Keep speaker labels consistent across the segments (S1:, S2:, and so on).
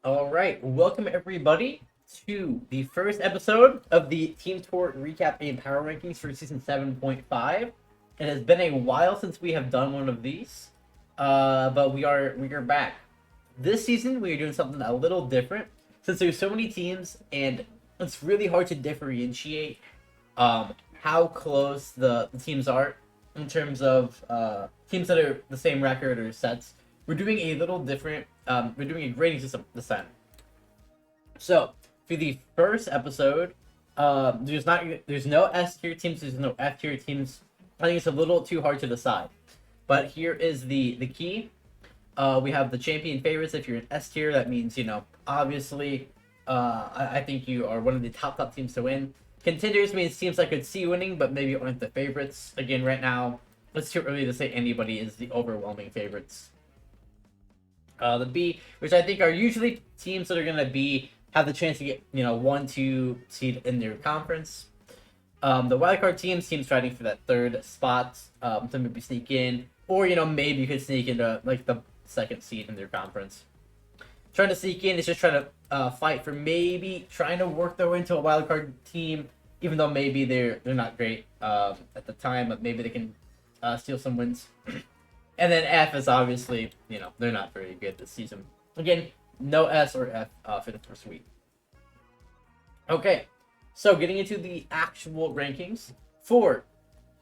S1: All right, welcome everybody to the first episode of the Team Tour Recap and Power Rankings for Season 7.5. It has been a while since we have done one of these, but we are back. This season, we are doing something a little different since there's so many teams, and it's really hard to differentiate how close the teams are in terms of teams that are the same record or sets. We're doing a little different. We're doing a grading system this time. So for the first episode, there's no S tier teams. There's no F tier teams. I think it's a little too hard to decide. But here is the key. We have the champion favorites. If you're an S tier, that means obviously, I think you are one of the top teams to win. Contenders means teams I could see winning, but maybe aren't the favorites. Again, right now, it's too early to say anybody is the overwhelming favorites. The B, which I think are usually teams that are going to have the chance to get 1-2 seed in their conference. The wildcard teams fighting for that third spot to maybe sneak in, or maybe you could sneak into like the second seed in their conference. Trying to sneak in is just trying to fight for maybe trying to work their way into a wildcard team, even though maybe they're not great at the time, but maybe they can steal some wins. And then F is obviously, they're not very good this season. Again, no S or F for the first week. Okay, so getting into the actual rankings. For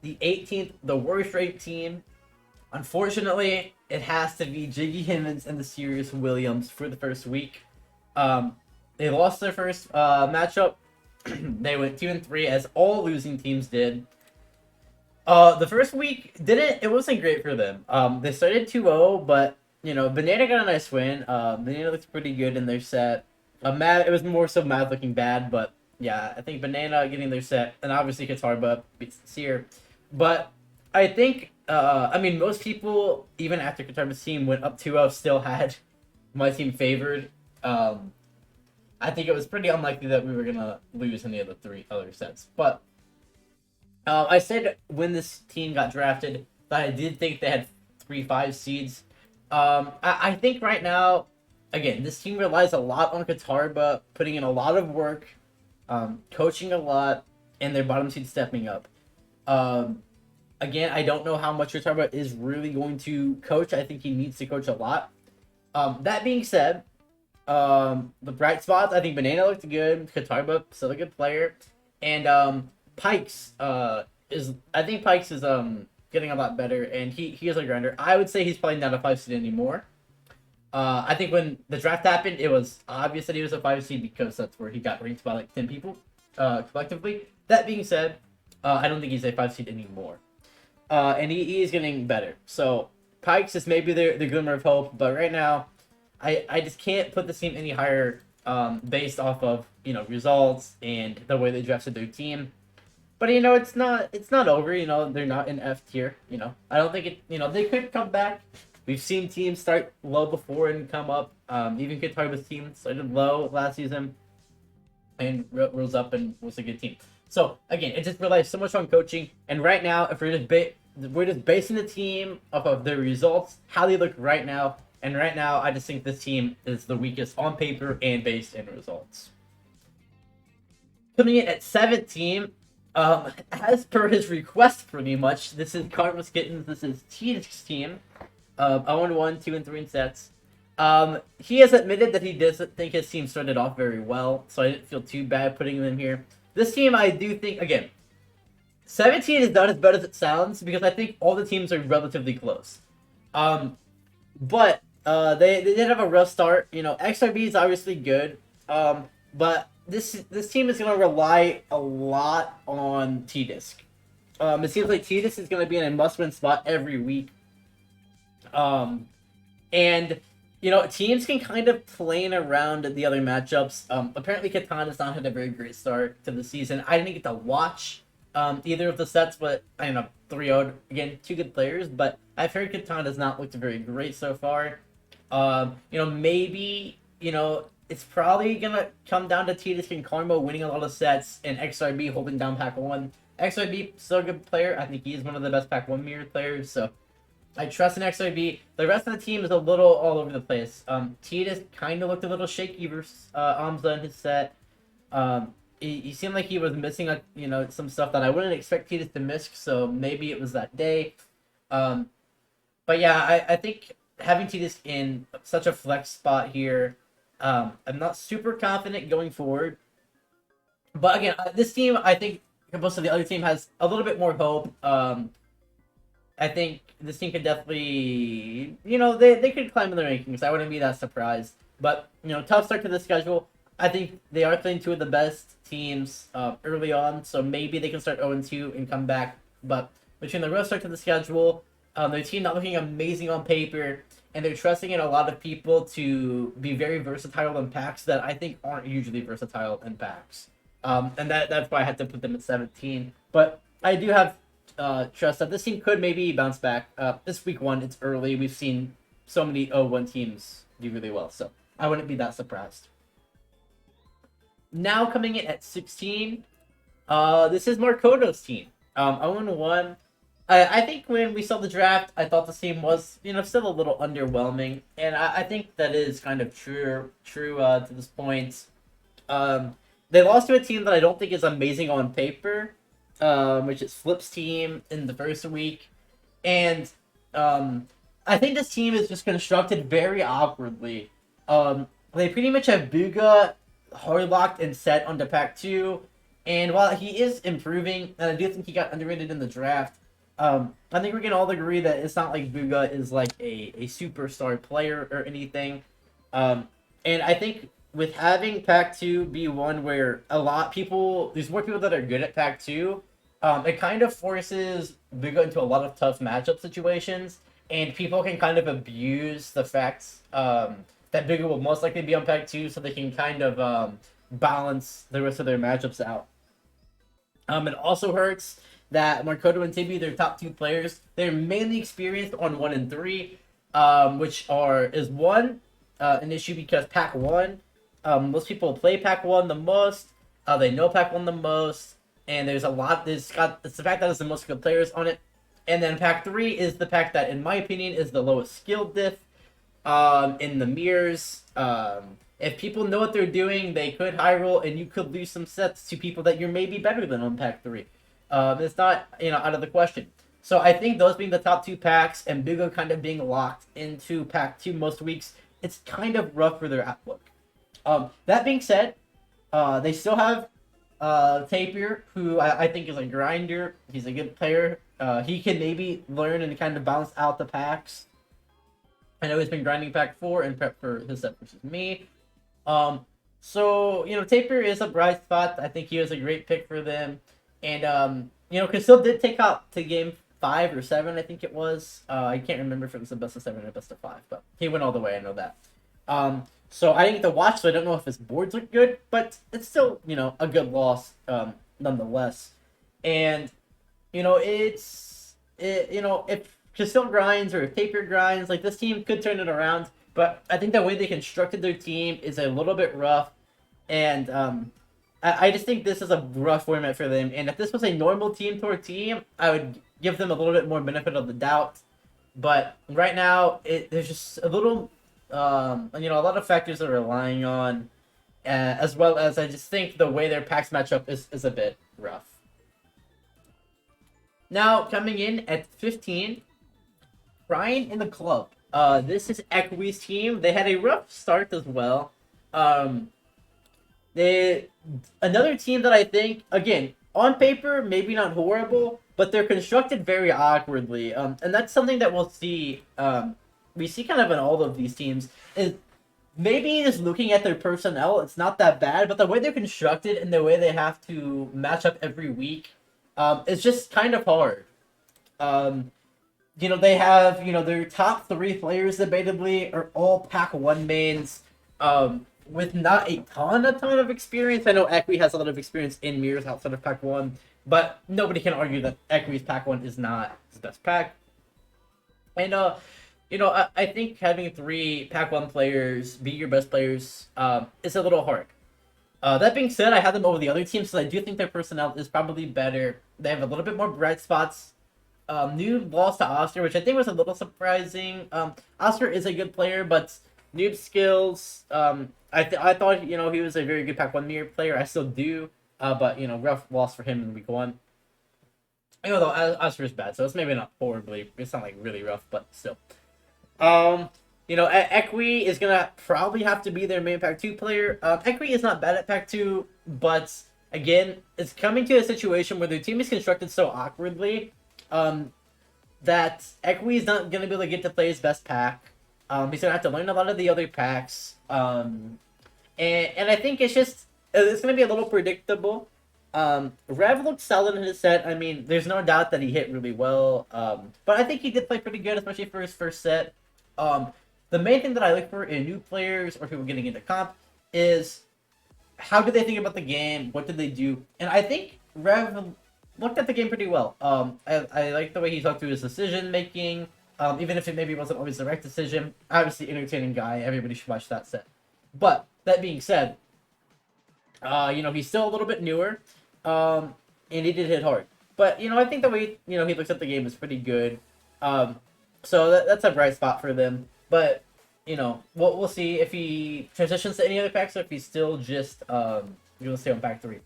S1: the 18th, the worst ranked team, unfortunately, it has to be Jiggy Himmons and the Sirius Williams for the first week. They lost their first matchup. They went 2-3, as all losing teams did. The first week it wasn't great for them. They started 2-0, but Banana got a nice win. Banana looked pretty good in their set. Mad, it was more so Mad looking bad, but yeah, I think Banana getting their set, and obviously Katarba beats Seer. But I think most people, even after Katarba's team went up 2-0, still had my team favored. I think it was pretty unlikely that we were gonna lose any of the three other sets, but I said when this team got drafted that I did think they had 3-5 seeds. I think right now, again, this team relies a lot on Katarba putting in a lot of work, coaching a lot, and their bottom seed stepping up. Again, I don't know how much Katarba is really going to coach. I think he needs to coach a lot. That being said, the bright spots, I think Banana looked good. Katarba, still a good player. And Pikes is getting a lot better, and he is a grinder. I would say he's probably not a 5 seed anymore. I think when the draft happened, it was obvious that he was a 5 seed because that's where he got ranked by like 10 people collectively. That being said, I don't think he's a 5 seed anymore, and he is getting better. So Pikes is maybe the glimmer of hope, but right now, I just can't put the team any higher based off of results and the way they drafted their team. But it's not over. They're not in F tier. I don't think they could come back. We've seen teams start low before and come up. Even Katarba's team started low last season and rose up and was a good team. So again, it just relies so much on coaching. And right now, if we're just basing the team off of their results, how they look right now. And right now, I just think this team is the weakest on paper and based in results. Coming in at 17. As per his request, pretty much, this is Karma's Kittens, this is T's team. 0-1, 2-3 in sets. He has admitted that he doesn't think his team started off very well, so I didn't feel too bad putting them here. This team, I do think, again, 17 is not as bad as it sounds, because I think all the teams are relatively close. But they did have a rough start. XRB is obviously good, but this team is going to rely a lot on T-Disc. It seems like T-Disc is going to be in a must-win spot every week. And teams can kind of plan around the other matchups. Apparently Katana's not had a very great start to the season. I didn't get to watch either of the sets, but I don't know, 3-0, again, two good players, but I've heard Katana's not looked very great so far. Maybe, it's probably going to come down to T-Disc and Karma winning a lot of sets and XRB holding down Pack 1. XRB, still a good player. I think he's one of the best Pack 1 mirror players, so I trust in XIB. The rest of the team is a little all over the place. Titus kind of looked a little shaky versus Amza in his set. He seemed like he was missing, some stuff that I wouldn't expect Titus to miss. So maybe it was that day. But yeah, I think having Titus in such a flex spot here, I'm not super confident going forward. But again, this team, I think most of the other team has a little bit more hope. I think this team could definitely, they could climb in the rankings. I wouldn't be that surprised. But, tough start to the schedule. I think they are playing two of the best teams early on, so maybe they can start 0-2 and come back. But between the rough start to the schedule, their team not looking amazing on paper, and they're trusting in a lot of people to be very versatile in packs that I think aren't usually versatile in packs. And that's why I had to put them at 17. But I do have trust that this team could maybe bounce back. This week 1, it's early. We've seen so many 0-1 teams do really well, so I wouldn't be that surprised. Now coming in at 16, this is Markoto's team. 0-1. I think when we saw the draft, I thought the team was, still a little underwhelming, and I think that is kind of true to this point. They lost to a team that I don't think is amazing on paper, which is Flip's team in the first week, and I think this team is just constructed very awkwardly. They pretty much have Bugha hard locked and set onto pack 2, and while he is improving, and I do think he got underrated in the draft, I think we can all agree that it's not like Bugha is like a superstar player or anything. And I think with having pack 2 be one where there's more people that are good at pack 2, it kind of forces Bugha into a lot of tough matchup situations, and people can kind of abuse the fact that Bugha will most likely be on pack 2, so they can kind of balance the rest of their matchups out. It also hurts that Markoto and Tibi, their top 2 players, they're mainly experienced on 1 and 3, which is one an issue because pack 1, most people play pack 1 the most, they know pack 1 the most, and it's the fact that it's the most good players on it. And then pack 3 is the pack that, in my opinion, is the lowest skill diff in the mirrors. If people know what they're doing, they could high roll, and you could lose some sets to people that you're maybe better than on pack 3. It's not, out of the question. So I think those being the top 2 packs, and Bugha kind of being locked into pack 2 most weeks, it's kind of rough for their outlook. That being said, they still have Tapir, who I think is a grinder. He's a good player. He can maybe learn and kind of balance out the packs. I know he's been grinding pack 4 and prep for his set versus me. So, Tapir is a bright spot. I think he was a great pick for them. And, Casil did take out to game 5 or 7, I think it was. I can't remember if it was a best of 7 or a best of 5, but he went all the way, I know that. So I didn't get to watch, so I don't know if his boards look good, but it's still, a good loss, nonetheless. And, if Casil grinds or if Tapir grinds, like, this team could turn it around, but I think the way they constructed their team is a little bit rough, and, I just think this is a rough format for them, and if this was a normal team toward team, I would give them a little bit more benefit of the doubt. But right now, there's just a little, a lot of factors they're relying on, as well as I just think the way their packs match up is a bit rough. Now, coming in at 15, Ryan in the club. This is Equi's team. They had a rough start as well. Another team that I think, again, on paper, maybe not horrible, but they're constructed very awkwardly. And that's something that we'll see, we see kind of in all of these teams, is maybe just looking at their personnel, it's not that bad, but the way they're constructed and the way they have to match up every week, it's just kind of hard. They have, their top 3 players, debatably, are all pack 1 mains, with not a ton of experience. I know Equi has a lot of experience in mirrors outside of pack 1, but nobody can argue that Equi's pack 1 is not his best pack. And, I think having 3 pack 1 players be your best players is a little hard. That being said, I have them over the other teams, so I do think their personnel is probably better. They have a little bit more bright spots Noob lost to Oscar, which I think was a little surprising. Oscar is a good player, but Noob skills. I thought he was a very good Pack 1 mirror player. I still do. But rough loss for him in week 1. Though Oscar is bad, so it's maybe not horribly. It's not like really rough, but still. Equi is gonna probably have to be their main Pack 2 player. Equi is not bad at Pack 2, but again, it's coming to a situation where their team is constructed so awkwardly that Equi is not gonna be able to get to play his best pack. He's gonna have to learn a lot of the other packs. And I think it's gonna be a little predictable. Rev looked solid in his set. I mean, there's no doubt that he hit really well. But I think he did play pretty good, especially for his first set. The main thing that I look for in new players or people getting into comp is how do they think about the game? What did they do? And I think Rev looked at the game pretty well. I like the way he talked through his decision making. Even if it maybe wasn't always the right decision. Obviously, entertaining guy. Everybody should watch that set. But that being said, he's still a little bit newer, and he did hit hard. But I think the way he looks at the game is pretty good. So that's a bright spot for them. But we'll see if he transitions to any other packs or if he's still just gonna stay on pack 3.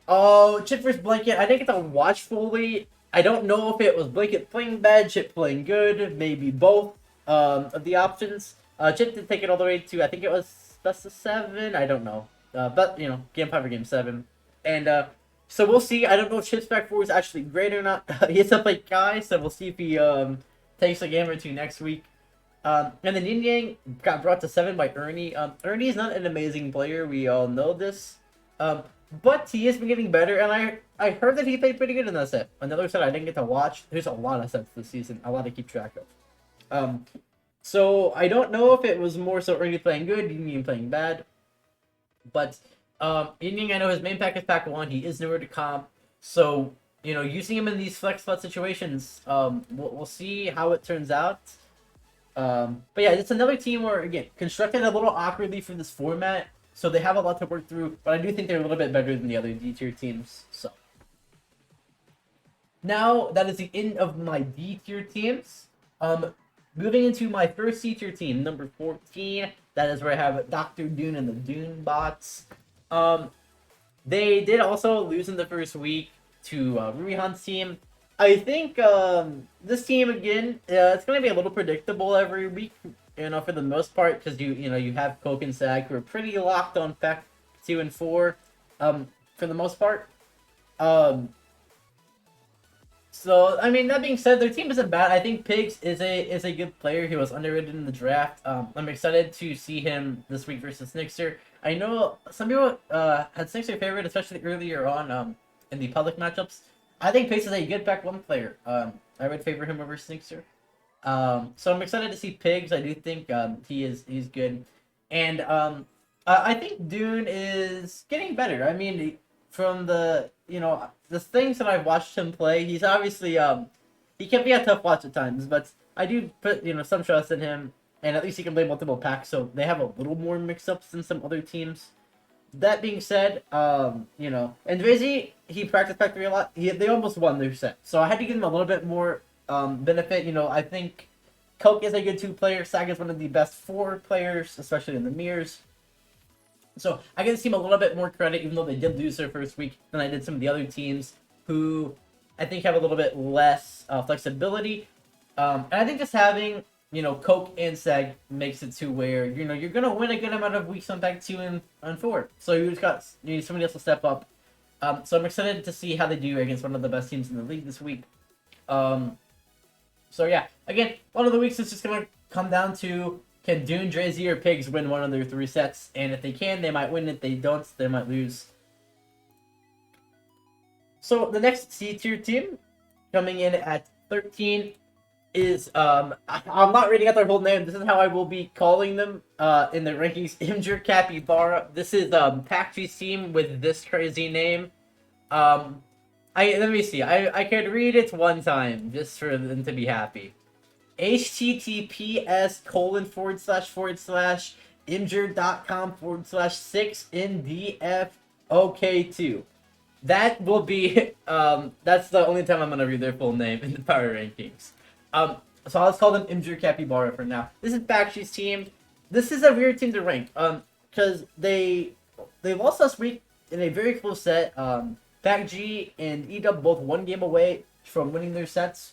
S1: Oh, Chip vs Blanket. I didn't get to watch fully. I don't know if it was Blanket playing bad, Chip playing good, maybe both of the options. Chip did take it all the way to, I think it was best of 7. I don't know. But game 5 or game 7, and so we'll see. I don't know if Chip's pack 4 is actually great or not. He has to play Kai, so we'll see if he takes a game or 2 next week. And then Yin Yang got brought to 7 by Ernie. Ernie is not an amazing player. We all know this. But he has been getting better, and I heard that he played pretty good in that set. Another set I didn't get to watch. There's a lot of sets this season. A lot to keep track of. So I don't know if it was more so Ernie playing good, Yin Yang playing bad. But Yin Yang, I know his main pack is pack 1. He is newer to comp. So, using him in these flex spot situations, we'll see how it turns out. But yeah, it's another team where, again, constructed a little awkwardly for this format. So they have a lot to work through. But I do think they're a little bit better than the other D-tier teams. So now, that is the end of my D-tier teams. Moving into my first C-tier team, number 14. That is where I have Dr. Dune and the Dune bots. They did also lose in the first week to Ruihan's team. I think this team, again, it's going to be a little predictable every week, for the most part, because you have Coke and Sag who are pretty locked on pack 2 and 4, for the most part. So, I mean, that being said, their team isn't bad. I think Pigs is a good player. He was underrated in the draft. I'm excited to see him this week versus Snixter. I know some people had Snixter favored, especially earlier on in the public matchups. I think Pigs is a good pack 1 player. I would favor him over Snixter. So I'm excited to see Pigs. I do think he's good. And I think Dune is getting better. I mean, from the things that I've watched him play, he's obviously he can be a tough watch at times, but I do put some trust in him, and at least he can play multiple packs, so they have a little more mix-ups than some other teams. That being said, and Drizzy, he practiced pack 3 a lot. They almost won their set, so I had to give him a little bit more benefit. I think Coke is a good 2 player. Sag is one of the best 4 players, especially in the mirrors. So I give this team a little bit more credit, even though they did lose their first week, than I did some of the other teams who I think have a little bit less flexibility. And I think just having Coke and Sag makes it to where you're gonna win a good amount of weeks on pack 2 and 4. So you need somebody else to step up. So I'm excited to see how they do against one of the best teams in the league this week. So yeah, again, one of the weeks is just gonna come down to, can Dune, Drazy, or Pigs win one of their 3 sets? And if they can, they might win. If they don't, they might lose. So the next C-tier team, coming in at 13, is, I'm not reading out their whole name. This is how I will be calling them in the rankings. ImJustTylerTV. This is Pack 2's team with this crazy name. Let me see. I could read it one time just for them to be happy. https://imjur.com/6ndfok2. that will be that's the only time I'm gonna read their full name in the power rankings. So I'll just call them Imjur Capybara for now. This is Bakshi's team. This is a weird team to rank. Because they lost last week in a very close set. Bakji and Edub both one game away from winning their sets.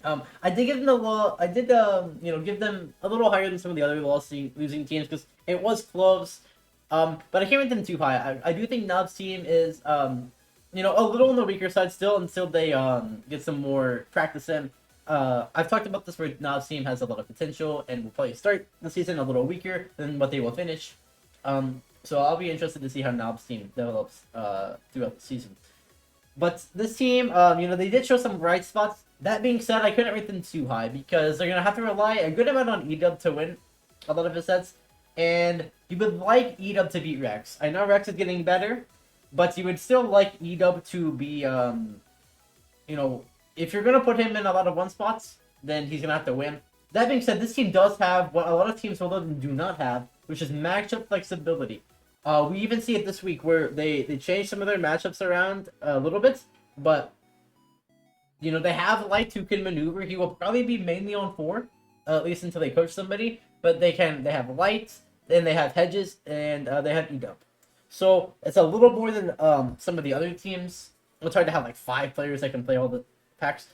S1: I did give them give them a little higher than some of the other losing teams because it was close. But I can't rate them too high. I do think Nob's team is a little on the weaker side still until they get some more practice in. I've talked about this where Nob's team has a lot of potential and will probably start the season a little weaker than what they will finish. So I'll be interested to see how Nob's team develops throughout the season. But this team, they did show some bright spots. That being said, I couldn't rate them too high because they're going to have to rely a good amount on Edub to win a lot of his sets. And you would like Edub to beat Rex. I know Rex is getting better, but you would still like Edub to be, if you're going to put him in a lot of one spots, then he's going to have to win. That being said, this team does have what a lot of teams do not have, which is matchup flexibility. We even see it this week where they changed some of their matchups around a little bit, but they have Light who can maneuver. He will probably be mainly on 4, at least until they coach somebody. But they have Light, then they have Hedges, and they have Edub. So it's a little more than some of the other teams. It's hard to have like 5 players that can play all the packs,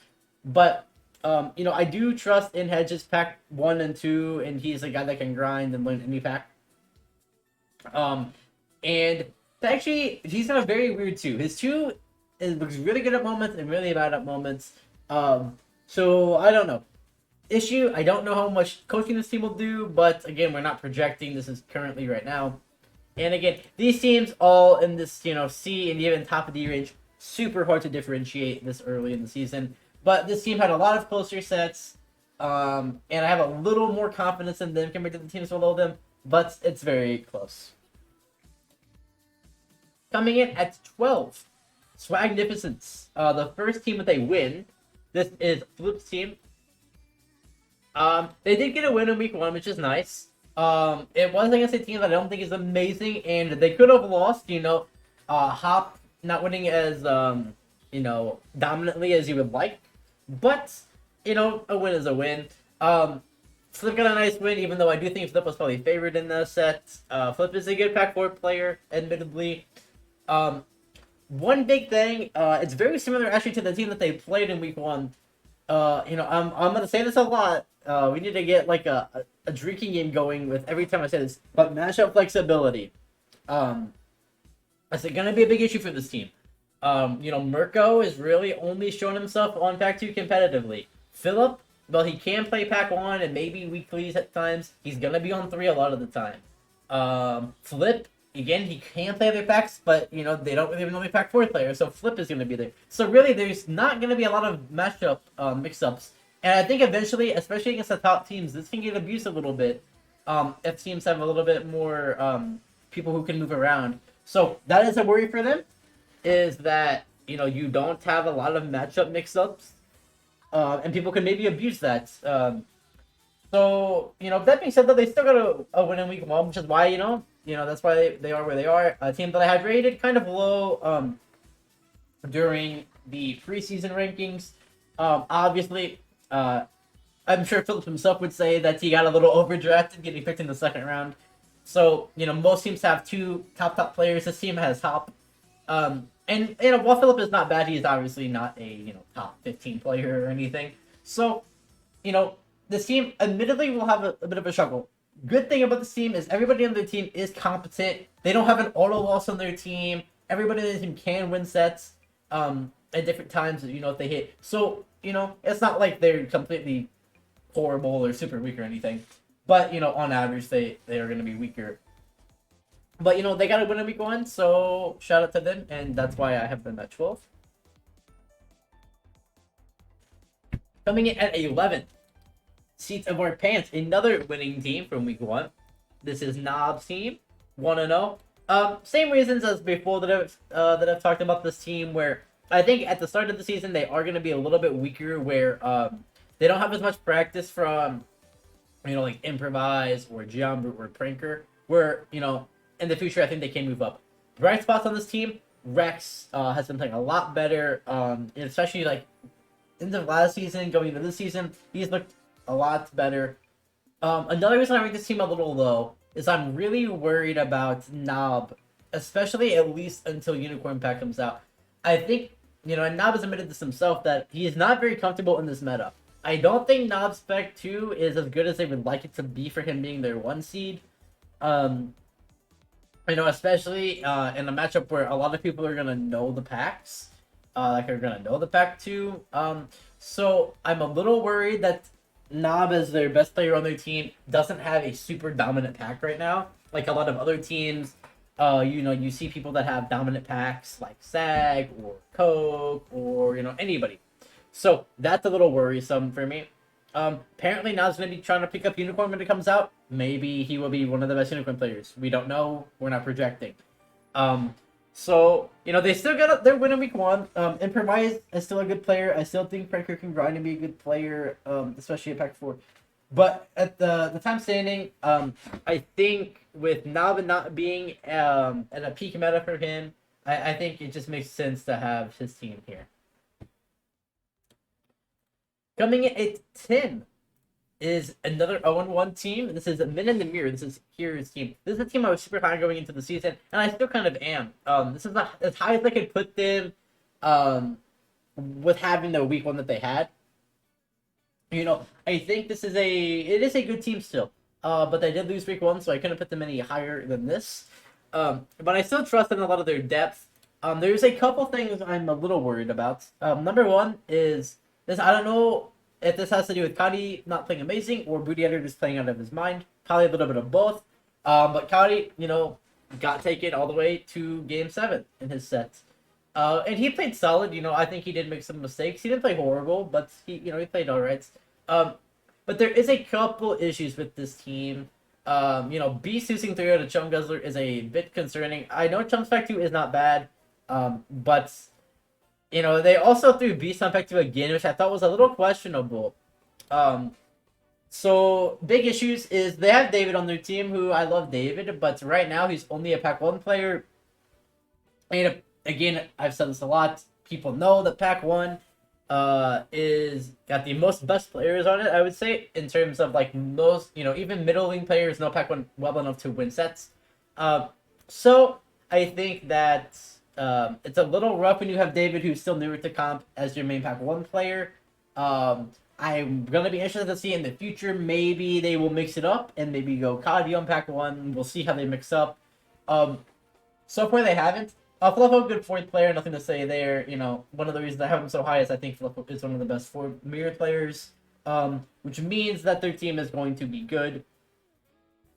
S1: but I do trust in Hedges pack 1 and 2, and he's a guy that can grind and learn any pack. And actually, he's kind of very weird too. His 2 looks really good at moments and really bad at moments. So I don't know. I don't know how much coaching this team will do, but again, we're not projecting. This is currently right now. And again, these teams all in this, C and even top of D range, super hard to differentiate this early in the season. But this team had a lot of closer sets, and I have a little more confidence in them compared to the teams below them, but it's very close. Coming in at 12, Swagnificence, the first team with a win. This is Flip's team. They did get a win in week 1, which is nice. It was against a team that I don't think is amazing, and they could have lost, Hop not winning as, dominantly as you would like. But, a win is a win. Flip got a nice win, even though I do think Flip was probably favored in the set. Flip is a good pack 4 player, admittedly. One big thing, it's very similar actually to the team that they played in week 1. I'm gonna say this a lot. We need to get like a drinking game going with every time I say this. But matchup flexibility. Is it gonna be a big issue for this team? Mirko is really only showing himself on pack 2 competitively. Philip, well, he can play pack 1 and maybe weeklies at times. He's gonna be on 3 a lot of the time. Flip, again, he can play other packs, but they don't really know pack 4 player, so Flip is gonna be there. So really, there's not gonna be a lot of matchup mix-ups. And I think eventually, especially against the top teams, this can get abused a little bit. If teams have a little bit more people who can move around. So that is a worry for them, is that, you don't have a lot of matchup mix-ups. And people can maybe abuse that. So, that being said, though, they still got a win in week 1, which is why, that's why they are where they are. A team that I had rated kind of low during the preseason rankings. Obviously, I'm sure Phillips himself would say that he got a little overdrafted, getting picked in the 2nd round. So, most teams have 2 top players. This team has Hop. And while Philip is not bad, he's obviously not a, top 15 player or anything. So, this team admittedly will have a bit of a struggle. Good thing about this team is everybody on their team is competent. They don't have an auto loss on their team. Everybody on their team can win sets at different times, if they hit. So, it's not like they're completely horrible or super weak or anything. But, on average, they are going to be weaker. But, they got to win in week 1, so shout out to them, and that's why I have them at 12. Coming in at 11, Seats of Our Pants, another winning team from week 1. This is Nob's team, 1-0. Same reasons as before that I've talked about this team, where I think at the start of the season they are going to be a little bit weaker, where they don't have as much practice from, like Improvise or Jump or Pranker, where, in the future I think they can move up. Bright spots on this team, Rex has been playing a lot better, especially like in the last season, going into this season, he's looked a lot better. Another reason I rate this team a little low is I'm really worried about Nob, especially at least until Unicorn Pack comes out. I think, and Nob has admitted this himself, that he is not very comfortable in this meta. I don't think Nob Spec 2 is as good as they would like it to be for him being their 1 seed. Especially in a matchup where a lot of people are going to know the packs. Are going to know the pack 2. So I'm a little worried that Nob, as their best player on their team, doesn't have a super dominant pack right now. Like a lot of other teams, you see people that have dominant packs like Sag or Coke or, anybody. So that's a little worrisome for me. Apparently Nob's going to be trying to pick up Unicorn when it comes out. Maybe he will be one of the best Unicorn players. We don't know. We're not projecting. So, they still got their win in week 1. Improvise is still a good player. I still think Pranker can grind and be a good player, especially at Pack 4. But at the time standing, I think with Nob not being at a peak meta for him, I think it just makes sense to have his team here. Coming in at 10 is another 0-1 team. This is Men in the Mirror. This is Kira's team. This is a team I was super high going into the season, and I still kind of am. This is as high as I could put them with having the week 1 that they had. I think it is a good team still. But they did lose week 1, so I couldn't put them any higher than this. But I still trust in a lot of their depth. There's a couple things I'm a little worried about. Number 1 is this. I don't know if this has to do with Kadi not playing amazing or Booty Editor just playing out of his mind. Probably a little bit of both. But Kadi, got taken all the way to Game 7 in his set. And he played solid. I think he did make some mistakes. He didn't play horrible, but he played alright. But there is a couple issues with this team. Beast using 3 out of Chum Guzzler is a bit concerning. I know Chum Spec 2 is not bad, but they also threw Beast on Pack 2 again, which I thought was a little questionable. So, big issues is they have David on their team, who I love David, but right now he's only a Pack 1 player. And again, I've said this a lot. People know that Pack 1 is got the most best players on it, I would say, in terms of like most, even middling players know Pack 1 well enough to win sets. So, I think that it's a little rough when you have David, who's still newer to comp, as your main Pack 1 player. I'm going to be interested to see in the future. Maybe they will mix it up and maybe go Kadi on Pack 1. We'll see how they mix up. So far, they haven't. Fluffo, good 4th player, nothing to say there. One of the reasons I have him so high is I think Fluffo is one of the best 4 mirror players, which means that their team is going to be good.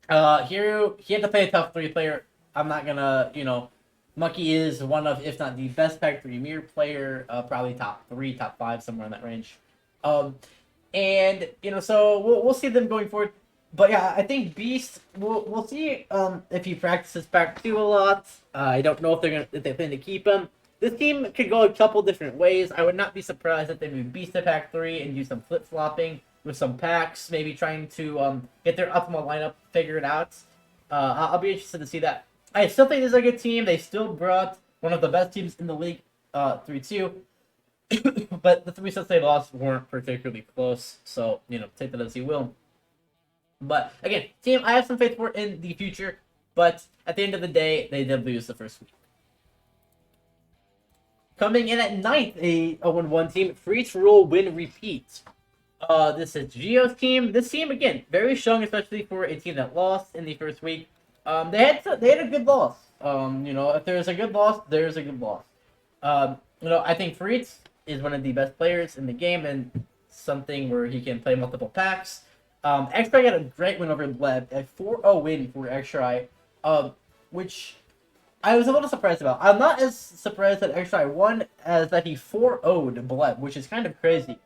S1: Here, he had to play a tough 3 player. I'm not going to, Mucky is one of, if not the best Pack 3 mirror player, probably top 3, top 5, somewhere in that range. So we'll see them going forward. But yeah, I think Beast, we'll see if he practices Pack 2 a lot. I don't know if they plan to keep him. This team could go a couple different ways. I would not be surprised if they move Beast to Pack 3 and do some flip-flopping with some packs, maybe trying to get their optimal lineup figured out. I'll be interested to see that. I still think this is a good team. They still brought one of the best teams in the league 3-2. But the 3 sets they lost weren't particularly close. So, take that as you will. But, again, team I have some faith for in the future. But, at the end of the day, they did lose the first week. Coming in at 9th, a 0-1 team. Freeze Roll Win Repeat. This is Gio's team. This team, again, very strong, especially for a team that lost in the first week. They had a good loss. If there's a good loss, there's a good loss. I think Fritz is one of the best players in the game and something where he can play multiple packs. X-Try got a great win over Bleb, a 4-0 win for X-Try, which I was a little surprised about. I'm not as surprised that X-Try won as that he 4-0'd Bleb, which is kind of crazy.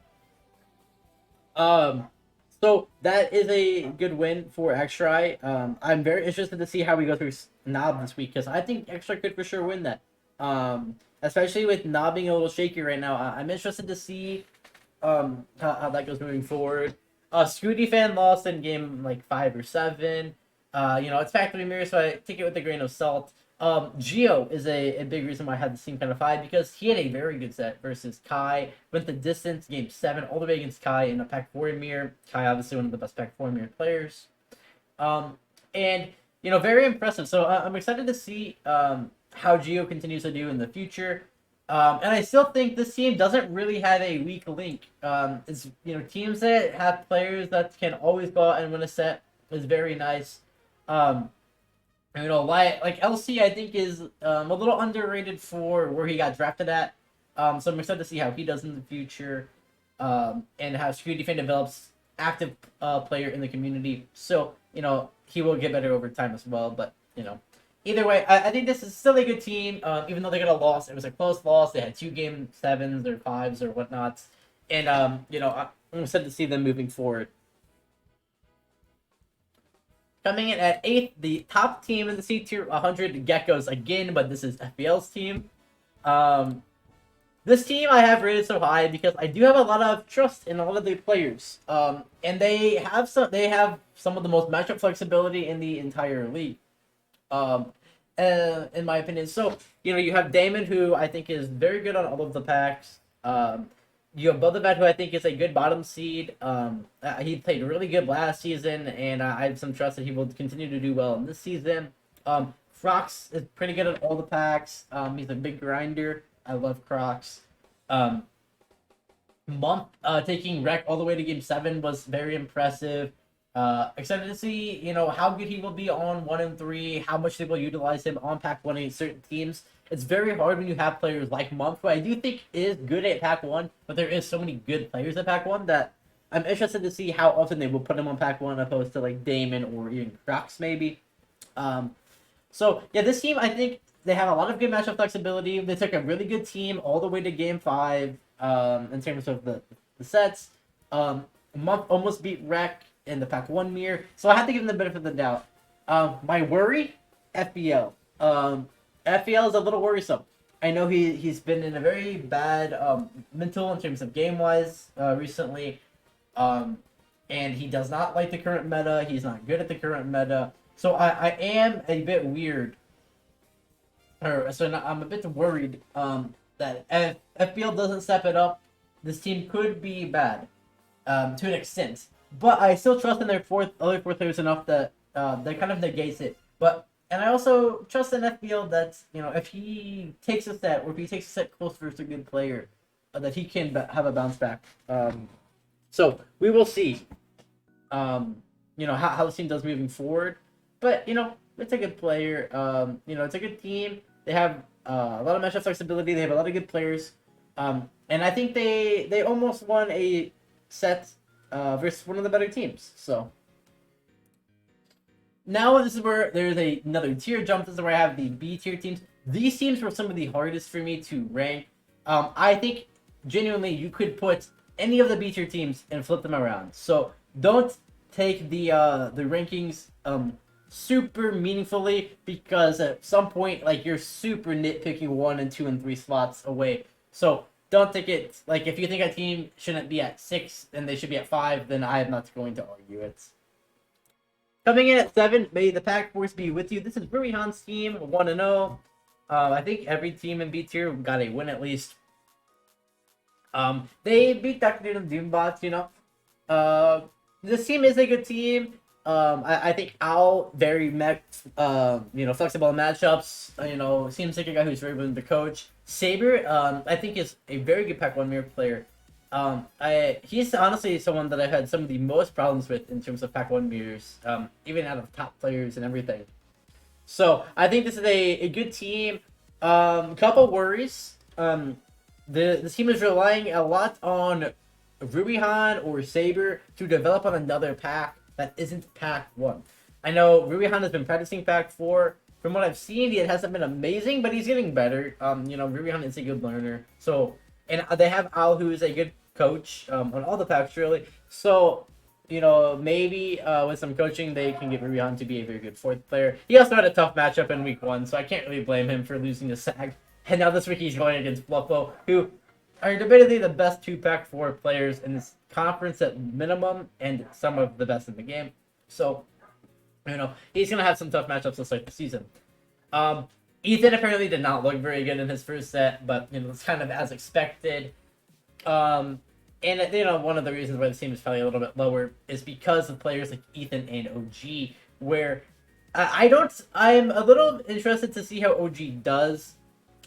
S1: So that is a good win for X-Try. I'm very interested to see how we go through Nob this week, because I think X-Try could for sure win that. Especially with Nob being a little shaky right now. I'm interested to see how that goes moving forward. Scooty fan lost in game like 5 or 7. It's Factory Mirror, so I take it with a grain of salt. Geo is a big reason why I had the team kind of high because he had a very good set versus Kai. Went the distance, game 7, all the way against Kai in a Pack 4 mirror. Kai, obviously, one of the best Pack 4 mirror players. And, very impressive. So I'm excited to see how Geo continues to do in the future. And I still think this team doesn't really have a weak link. It's teams that have players that can always go out and win a set is very nice. Like LC, I think is a little underrated for where he got drafted at. So I'm excited to see how he does in the future, and how Security Fan develops active player in the community. So he will get better over time as well. But either way, I think this is still a good team. Even though they got a loss, it was a close loss. They had 2 game 7s or 5s or whatnot, and I'm excited to see them moving forward. Coming in at 8th, the top team in the C Tier 100 Geckos again, but this is FBL's team. This team I have rated so high because I do have a lot of trust in a lot of the players. And they have some of the most matchup flexibility in the entire league. In my opinion. So, you have Damon, who I think is very good on all of the packs. You have Bothebat, who I think is a good bottom seed. He played really good last season, and I have some trust that he will continue to do well in this season. Crocs is pretty good at all the packs. He's a big grinder. I love Crocs. Month taking Wreck all the way to game 7 was very impressive. Excited to see, how good he will be on 1 and 3, how much they will utilize him on Pack 1 against certain teams. It's very hard when you have players like Monk, who I do think is good at Pack 1, but there is so many good players at Pack 1 that I'm interested to see how often they will put him on Pack 1 opposed to like Damon or even Crocs maybe. So yeah, this team, I think they have a lot of good matchup flexibility. They took a really good team all the way to game 5 in terms of the sets. Monk almost beat Wreck in the Pack 1 mirror, so I have to give them the benefit of the doubt. My worry, FBL. FBL is a little worrisome. I know he's been in a very bad mental in terms of game-wise recently, and he does not like the current meta. He's not good at the current meta, so I am a bit weird, I'm a bit worried that if FBL doesn't step it up, this team could be bad to an extent. But I still trust in their other four players enough that that kind of negates it. And I also trust in FBL that, if he takes a set, or if he takes a set close versus a good player, that he can have a bounce back. So we will see, how the team does moving forward. But, it's a good player. It's a good team. They have a lot of matchup flexibility. They have a lot of good players. And I think they almost won a set versus one of the better teams. So now this is where there's another tier jump. This is where I have the B tier teams. These teams were some of the hardest for me to rank. I think genuinely you could put any of the B tier teams and flip them around. So don't take the rankings super meaningfully, because at some point you're super nitpicking 1 and 2 and 3 slots away. So don't take it, if you think a team shouldn't be at 6 and they should be at 5, then I am not going to argue it. Coming in at 7, may the Pack Force be with you. This is Rurihan's team, 1-0. I think every team in B tier got a win at least. They beat Dr. Doom Doombots, this team is a good team. I think Al, very flexible in matchups. Seems like a guy who's very willing to coach. Saber, I think is a very good Pack 1 mirror player. He's honestly someone that I've had some of the most problems with in terms of Pack 1 mirrors, even out of top players and everything. So I think this is a good team. Couple worries. The team is relying a lot on Rurihan or Saber to develop on another pack that isn't Pack 1. I know Rurihan has been practicing Pack 4. From what I've seen, it hasn't been amazing, but he's getting better. Rurihan is a good learner. So, and they have Al, who is a good coach on all the packs, really. So, maybe with some coaching, they can get Rurihan to be a very good 4th player. He also had a tough matchup in week 1, so I can't really blame him for losing to SAG. And now this week he's going against Fluffo, who are debatably the best 2 Pack 4 players in this conference at minimum, and some of the best in the game. So, he's going to have some tough matchups to start the season. Ethan apparently did not look very good in his first set, but it's kind of as expected. And one of the reasons why the team is probably a little bit lower is because of players like Ethan and OG, where I'm a little interested to see how OG does.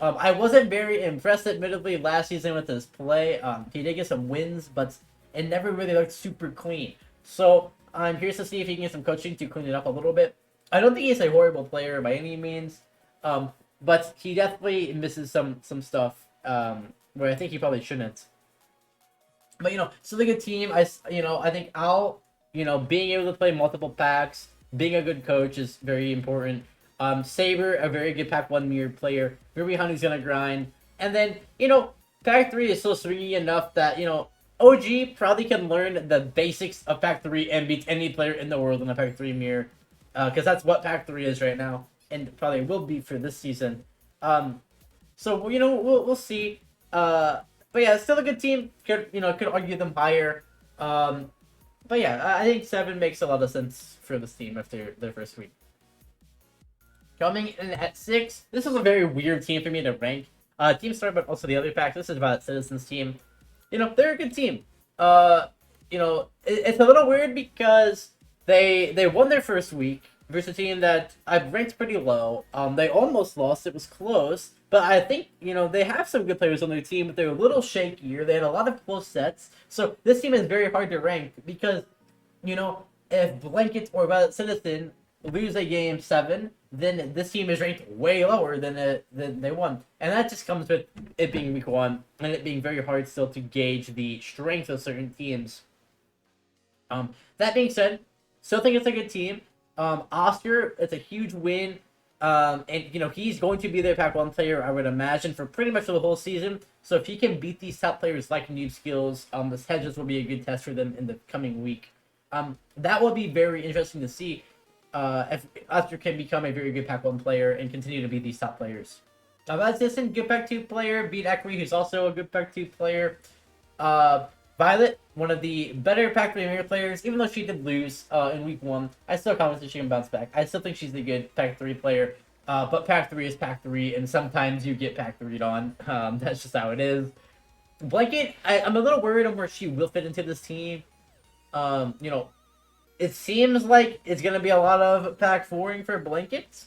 S1: I wasn't very impressed, admittedly, last season with his play. He did get some wins, but it never really looked super clean. So I'm curious to see if he can get some coaching to clean it up a little bit. I don't think he's a horrible player by any means, but he definitely misses some stuff where I think he probably shouldn't. But still a good team. I think being able to play multiple packs, being a good coach is very important. Saber, a very good pack 1 mirror player. Ruby Honey's gonna grind. And then, pack 3 is so swingy enough that, OG probably can learn the basics of pack 3 and beat any player in the world in a pack 3 mirror. Because that's what pack 3 is right now. And probably will be for this season. So, we'll see. But yeah, still a good team. Could argue them higher. But yeah, I think 7 makes a lot of sense for this team after their first week. Coming in at 6, this is a very weird team for me to rank. Team Star, but also the other pack. This is about Citizens team. They're a good team. It's a little weird because they won their first week versus a team that I've ranked pretty low. They almost lost. It was close. But I think, they have some good players on their team, but they're a little shakier. They had a lot of close sets. So this team is very hard to rank because, if Blanket or Violet Citizen lose a game 7, then this team is ranked way lower than they won. And that just comes with it being week 1 and it being very hard still to gauge the strength of certain teams. That being said, still think it's a good team. Oscar, it's a huge win. And he's going to be their pack 1 player, I would imagine, for pretty much the whole season. So if he can beat these top players like Noob Skills, this Hedges will be a good test for them in the coming week. That will be very interesting to see if Oscar can become a very good pack 1 player and continue to beat these top players. That's Distant, good pack 2 player, beat Equity, who's also a good pack 2 player. Violet, one of the better pack 3 mirror players, even though she did lose in week 1, I still confident she can bounce back. I still think she's a good pack 3 player, but pack 3 is pack 3, and sometimes you get pack 3'd on. That's just how it is. Blanket, I'm a little worried on where she will fit into this team. It seems like it's going to be a lot of pack 4ing for Blanket.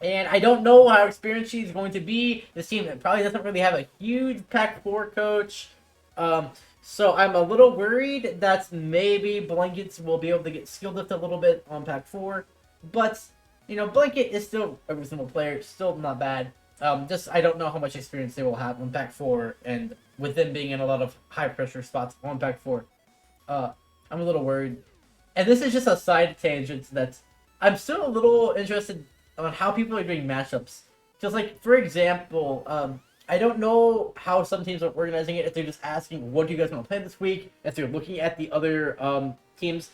S1: And I don't know how experienced she's going to be. This team probably doesn't really have a huge pack 4 coach. So I'm a little worried that maybe Blankets will be able to get skill lift a little bit on pack 4. But, Blanket is still a reasonable player. Still not bad. Just I don't know how much experience they will have on pack 4. And with them being in a lot of high pressure spots on pack 4. I'm a little worried. And this is just a side tangent that I'm still a little interested on how people are doing matchups. Just like, for example, I don't know how some teams are organizing it, if they're just asking, what do you guys want to play this week? If they're looking at the other teams.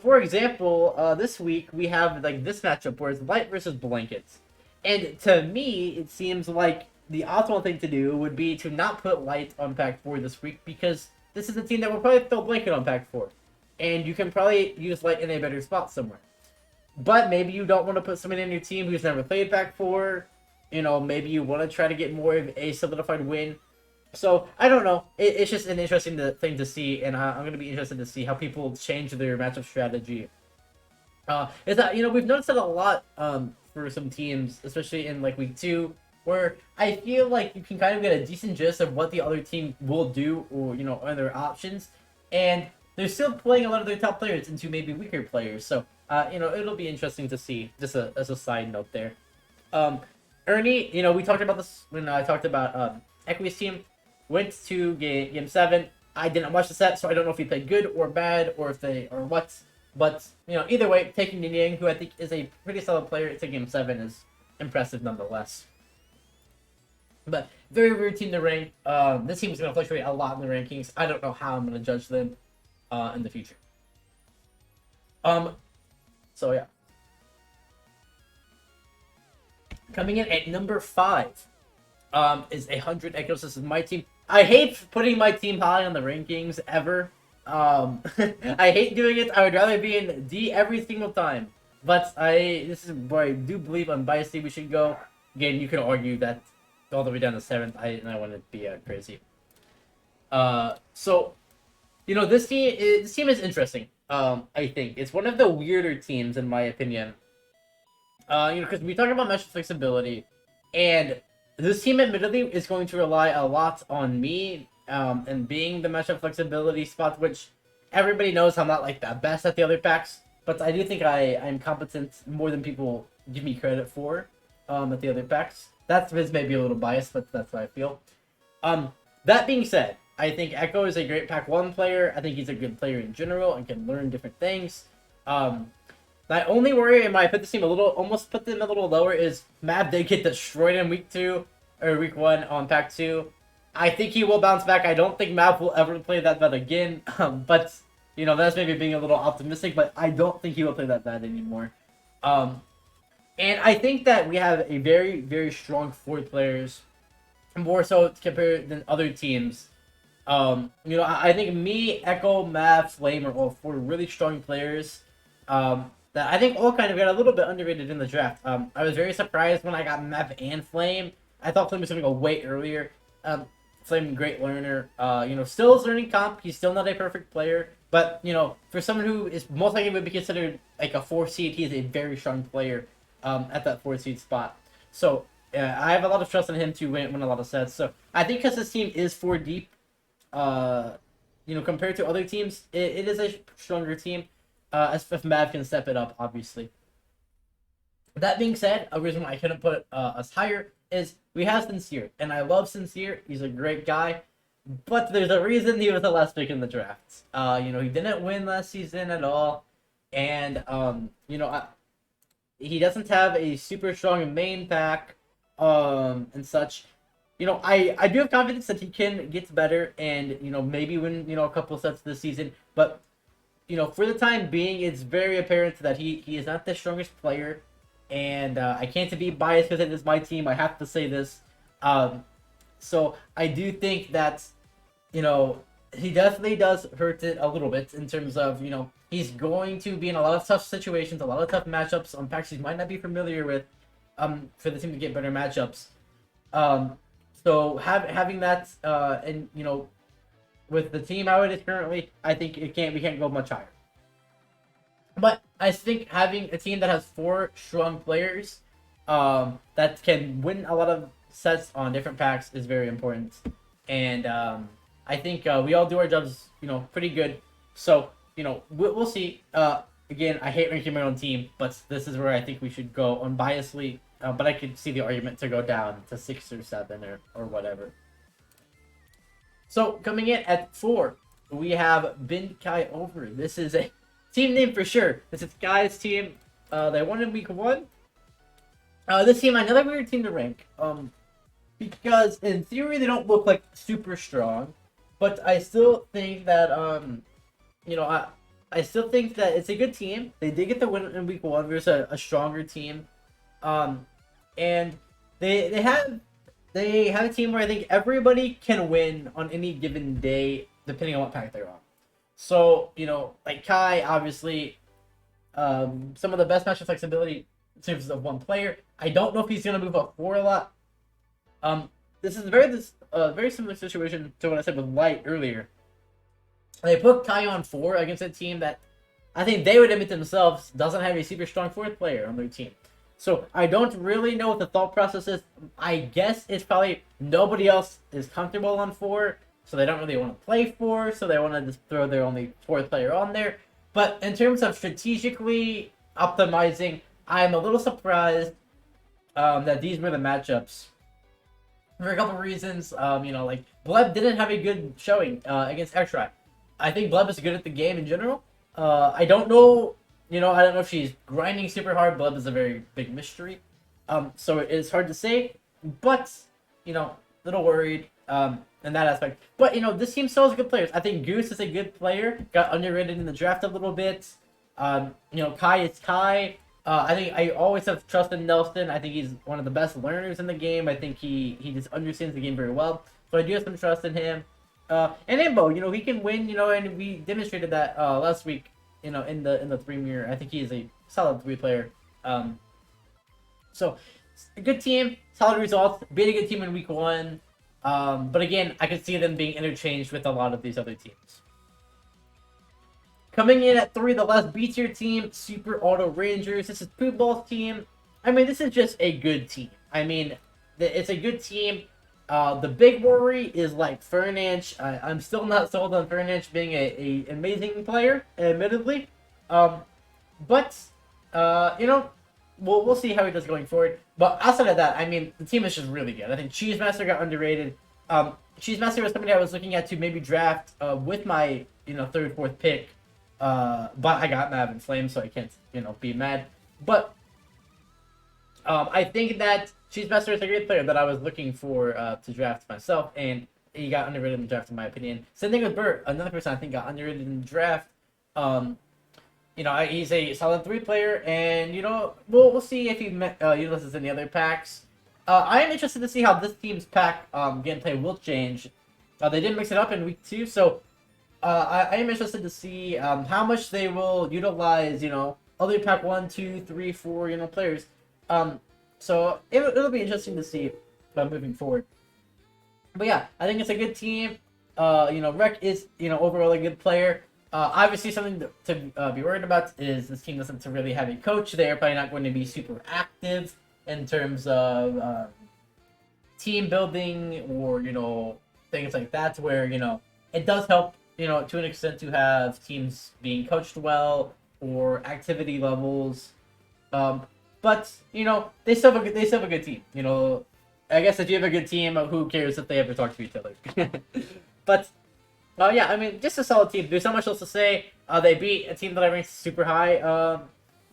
S1: For example, this week we have like this matchup where it's Light versus Blankets. And to me, it seems like the optimal thing to do would be to not put Light on pack 4 this week, because this is a team that will probably throw Blanket on pack 4. And you can probably use Light in a better spot somewhere. But maybe you don't want to put somebody in your team who's never played pack 4. Maybe you want to try to get more of a solidified win. So, I don't know. It's just an interesting thing to see, and I'm going to be interested to see how people change their matchup strategy. Is that, we've noticed that a lot for some teams, especially in, like, week 2, where I feel like you can kind of get a decent gist of what the other team will do, or, on their options, and they're still playing a lot of their top players into maybe weaker players, so, it'll be interesting to see, just as a side note there. Ernie, we talked about this when I talked about Equity's team. Went to game 7. I didn't watch the set, so I don't know if he played good or bad, or if they or what. But either way, taking Ninyang, who I think is a pretty solid player, to game 7 is impressive nonetheless. But very weird team to rank. This team is going to fluctuate a lot in the rankings. I don't know how I'm going to judge them in the future. So yeah. Coming in at number 5 is 100 Echoes. This is my team. I hate putting my team high on the rankings ever. I hate doing it. I would rather be in D every single time But this is where I do believe unbiasedly we should go. Again, you can argue that all the way down to 7th. I wouldn't be crazy. So this team is interesting. I think it's one of the weirder teams in my opinion. Because we talk about matchup flexibility, and this team admittedly is going to rely a lot on me, and being the matchup flexibility spot, which everybody knows I'm not like the best at the other packs, but I do think I'm competent more than people give me credit for, at the other packs. That's maybe a little biased, but that's how I feel. That being said, I think Echo is a great pack 1 player. I think he's a good player in general and can learn different things. My only worry, and I put this team almost put them a little lower, is Mav did get destroyed in week 1 on pack 2. I think he will bounce back. I don't think Mav will ever play that bad again. But that's maybe being a little optimistic. But I don't think he will play that bad anymore. And I think that we have a very, very strong 4 players, more so compared than other teams. I think me, Echo, Mav, Flame are all 4 really strong players. That I think all kind of got a little bit underrated in the draft. I was very surprised when I got Mav and Flame. I thought Flame was going to go way earlier. Flame, great learner. Still is learning comp. He's still not a perfect player. But, for someone who is most likely would be considered like a 4 seed, he is a very strong player at that 4 seed spot. So, I have a lot of trust in him to win a lot of sets. So, I think because this team is 4 deep, compared to other teams, it is a stronger team. As if Mav can step it up, obviously. That being said, a reason why I couldn't put us higher is we have Sincere, and I love Sincere. He's a great guy, but there's a reason he was the last pick in the draft. He didn't win last season at all, and he doesn't have a super strong main pack, and such. I do have confidence that he can get better and maybe win a couple sets this season, but. For the time being, it's very apparent that he is not the strongest player, and I can't be biased because it is my team. I have to say this. So I do think that, he definitely does hurt it a little bit in terms of, he's going to be in a lot of tough situations, a lot of tough matchups on packs he might not be familiar with, for the team to get better matchups. So having that, and, with the team how it is currently, I think we can't go much higher. But I think having a team that has 4 strong players, that can win a lot of sets on different packs is very important. And I think we all do our jobs, pretty good. So we'll see. Again, I hate ranking my own team, but this is where I think we should go unbiasedly. But I could see the argument to go down to 6 or 7 or whatever. So, coming in at 4, we have Bin Kai Over. This is a team name for sure. This is Kai's team. They won in week 1. This team, another weird team to rank. Because in theory, they don't look like super strong. But I still think that, I still think that it's a good team. They did get the win in week 1 versus a stronger team. And they have a team where I think everybody can win on any given day, depending on what pack they're on. So, like Kai, obviously, some of the best matchup flexibility in terms of one player. I don't know if he's going to move up 4 a lot. This is a very similar situation to what I said with Light earlier. They put Kai on 4 against a team that I think they would admit themselves doesn't have a super strong 4th player on their team. So I don't really know what the thought process is. I guess it's probably nobody else is comfortable on 4, so they don't really want to play 4, so they want to just throw their only 4th player on there. But in terms of strategically optimizing, I'm a little surprised that these were the matchups. For a couple reasons, like Bleb didn't have a good showing against X-Ray. I think Bleb is good at the game in general. I don't know. I don't know if she's grinding super hard. Bleb is a very big mystery. So it's hard to say. But, little worried in that aspect. But, this team still has good players. I think Goose is a good player. Got underrated in the draft a little bit. Kai is Kai. I think I always have trust in Nelson. I think he's one of the best learners in the game. I think he just understands the game very well. So I do have some trust in him. And Imbo, he can win, and we demonstrated that last week. in the Premier. I think he is a solid 3 player. So a good team, solid results, beat a good team in week 1. But again, I could see them being interchanged with a lot of these other teams. Coming in at 3, the last B tier team, Super Auto Rangers. This is Pooball's team. I mean, this is just a good team. I mean, it's a good team. The big worry is like Fernanch. I'm still not sold on Fernanch being a amazing player, admittedly. But we'll see how he does going forward. But outside of that, I mean, the team is just really good. I think Cheesemaster got underrated. Cheesemaster was somebody I was looking at to maybe draft with my 3rd, 4th pick. But I got Mavin Flame, so I can't be mad. But I think that Cheesemaster is a great player that I was looking for to draft myself, and he got underrated in the draft, in my opinion. Same thing with Bert, another person I think got underrated in the draft. He's a solid 3 player, and we'll see if he utilizes any other packs. I am interested to see how this team's pack gameplay will change. They did mix it up in week 2, so I am interested to see how much they will utilize other pack 1, 2, 3, 4 players. So it'll be interesting to see moving forward. But yeah, I think it's a good team. Rec is overall a good player. Obviously, something to be worried about is this team doesn't really have a coach. They are probably not going to be super active in terms of team building or things like that. Where it does help to an extent to have teams being coached well or activity levels. But they still have a good team. I guess if you have a good team, who cares if they ever talk to each other? But yeah, I mean, just a solid team. There's not much else to say. They beat a team that I ranked super high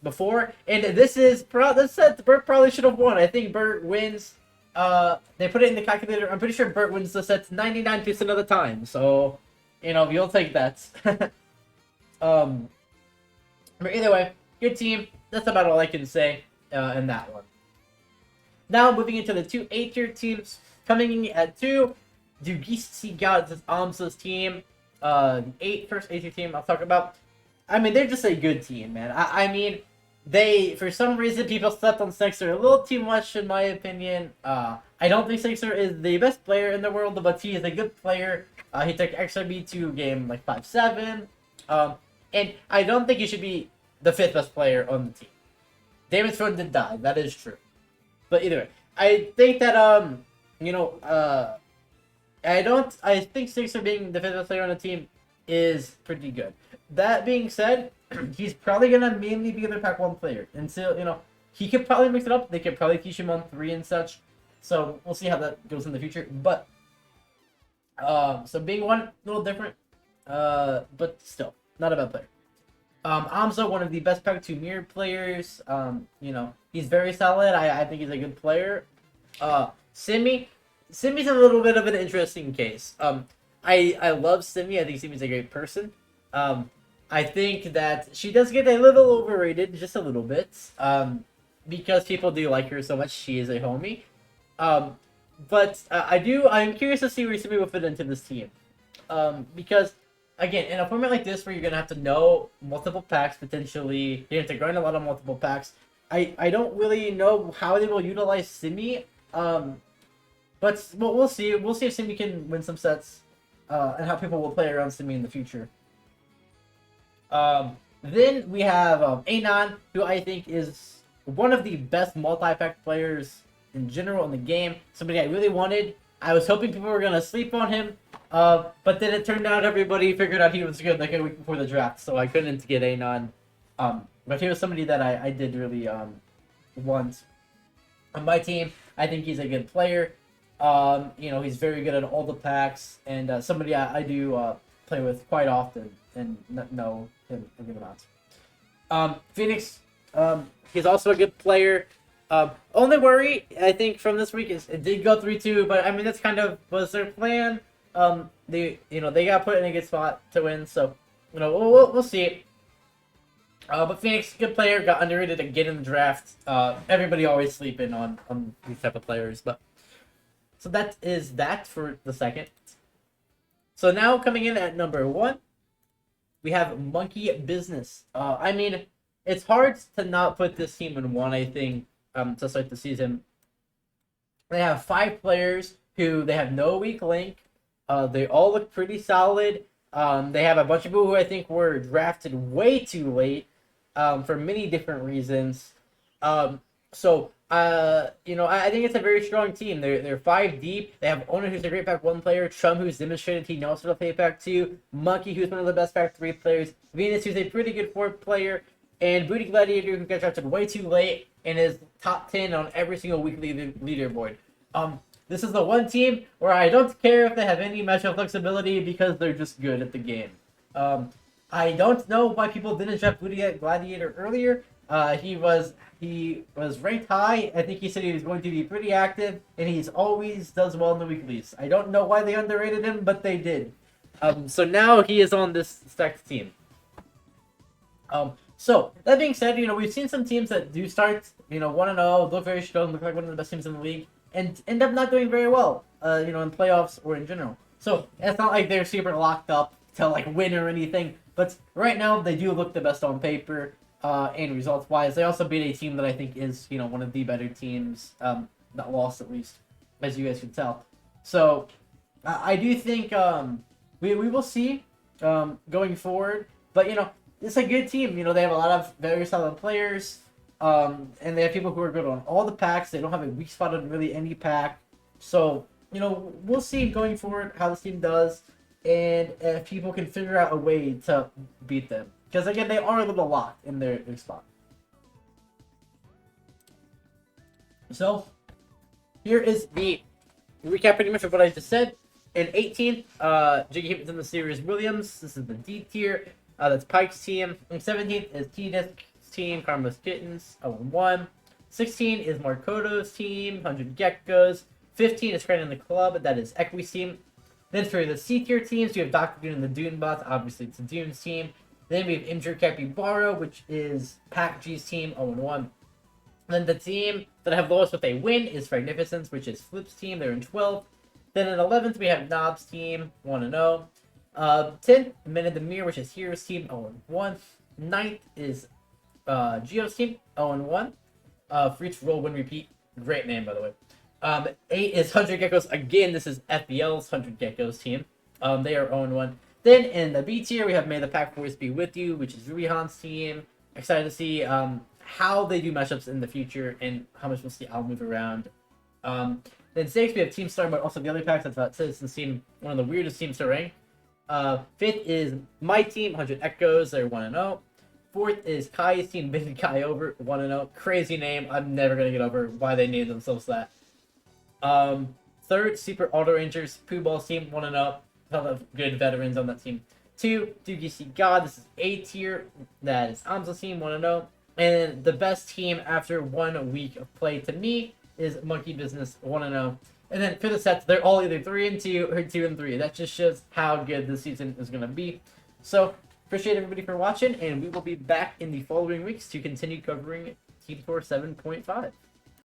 S1: before, and this set Bert probably should have won. I think Bert wins. They put it in the calculator. I'm pretty sure Bert wins the sets 99% of the time. So you'll take that. But either way, good team. That's about all I can say in that one. Now moving into the 2 8-tier teams. Coming in at 2, Dugisi Gods is Amsa's team. The first 8-tier team I'll talk about. I mean, they're just a good team, man. I mean, for some reason, people slept on Sexer a little too much, in my opinion. I don't think Sexer is the best player in the world, but he is a good player. He took XRB to game like 5-7. And I don't think he should be the 5th best player on the team. David Throne did die, that is true. But either way, I think that I think Sixer being the 5th best player on the team is pretty good. That being said, he's probably gonna mainly be the pack 1 player. And so, he could probably mix it up. They could probably teach him on 3 and such. So we'll see how that goes in the future. But so being 1, a little different. But still, not a bad player. Amza, one of the best pack 2 mirror players. He's very solid. I think he's a good player. Simi's a little bit of an interesting case. I love Simi. I think Simi's a great person. I think that she does get a little overrated, just a little bit. Because people do like her so much. She is a homie. But I'm curious to see where Simi will fit into this team. Because again, in a format like this where you're gonna have to know multiple packs potentially, you have to grind a lot of multiple packs. I don't really know how they will utilize Simi. But we'll see. We'll see if Simi can win some sets, and how people will play around Simi in the future. Then we have Anon, who I think is one of the best multi-pack players in general in the game. Somebody I really wanted. I was hoping people were gonna sleep on him. But then it turned out everybody figured out he was good like a week before the draft, so I couldn't get Anon. But he was somebody that I did really want on my team. I think he's a good player. He's very good at all the packs, and somebody I do play with quite often and know him a good amount. Phoenix, he's also a good player. Only worry, I think, from this week is it did go 3-2, but I mean that's kind of was their plan. They got put in a good spot to win, so we'll see. But Phoenix, good player, got underrated again in the draft. Everybody always sleeping on these type of players, but so that is that for the second. So now coming in at number 1, we have Monkey Business. I mean, it's hard to not put this team in one, I think, to start the season. They have 5 players who they have no weak link. They all look pretty solid. They have a bunch of people who I think were drafted way too late for many different reasons. I think it's a very strong team. They're 5 deep. They have Owner, who's a great Pack 1 player, Chum, who's demonstrated he knows how to play Pack 2, Monkey, who's one of the best Pack 3 players, Venus, who's a pretty good 4th player, and Booty Gladiator, who got drafted way too late and is top 10 on every single weekly leaderboard. This is the one team where I don't care if they have any matchup flexibility because they're just good at the game. I don't know why people didn't draft Booty Gladiator earlier. He was ranked high. I think he said he was going to be pretty active, and he's always does well in the weeklies. I don't know why they underrated him, but they did. So now he is on this stacked team. So that being said, we've seen some teams that do start, 1-0, look very strong, look like one of the best teams in the league, and end up not doing very well, in playoffs or in general. So it's not like they're super locked up to win or anything, but right now they do look the best on paper. And results-wise, they also beat a team that I think is, one of the better teams that lost, at least, as you guys can tell. So, I do think we will see going forward. But, it's a good team. They have a lot of very solid players. And they have people who are good on all the packs. They don't have a weak spot on really any pack. So, we'll see going forward how this team does. And if people can figure out a way to beat them. Because, again, they are a little locked in their spot. So, here is the recap pretty much of what I just said. In 18th, Jiggy Hippins and the Serious Williams. This is the D tier. That's Pike's team. In 17th is T-Disc's team, Karma's Kittens, 0-1. 16 is Markoto's team, 100 Geckos. 15 is Friend in the Club, that is Equi's team. Then for the C tier teams, you have Dr. Dune and the Dune Bots. Obviously, it's a Dune's team. Then we have ImJustTylerTV, which is Pac G's team, 0-1. Then the team that I have lowest with a win is Magnificence, which is Flip's team. They're in 12th. Then in 11th, we have Knob's team, 1-0. 10th, Men in the Mirror, which is Hero's team, 0-1. 9th is Geo's team, 0-1. For each roll, win, repeat. Great name, by the way. 8 is 100 Geckos. Again, this is FBL's 100 Geckos team. They are 0-1. Then in the B tier, we have May the Pack Force Be With You, which is Ruihan's team. Excited to see how they do matchups in the future and how much we'll see I'll move around. Then 6, we have Team Star, but also the other packs. That's about Citizens team, one of the weirdest teams to rank. 5th is my team, 100 Echoes. They're 1-0. 4th is Kai's team, Big Kai Over, 1-0. Crazy name. I'm never going to get over why they named themselves that. 3rd, Super Auto Rangers, Pooh Ball's team, 1-0. A lot of good veterans on that team. 2, Doogie See God. This is A tier. That is Amza's team, 1-0. And the best team after 1 week of play to me is Monkey Business, 1-0. And then for the sets, they're all either 3-2 or 2-3. That just shows how good this season is going to be. So, appreciate everybody for watching, and we will be back in the following weeks to continue covering Team Tour 7.5.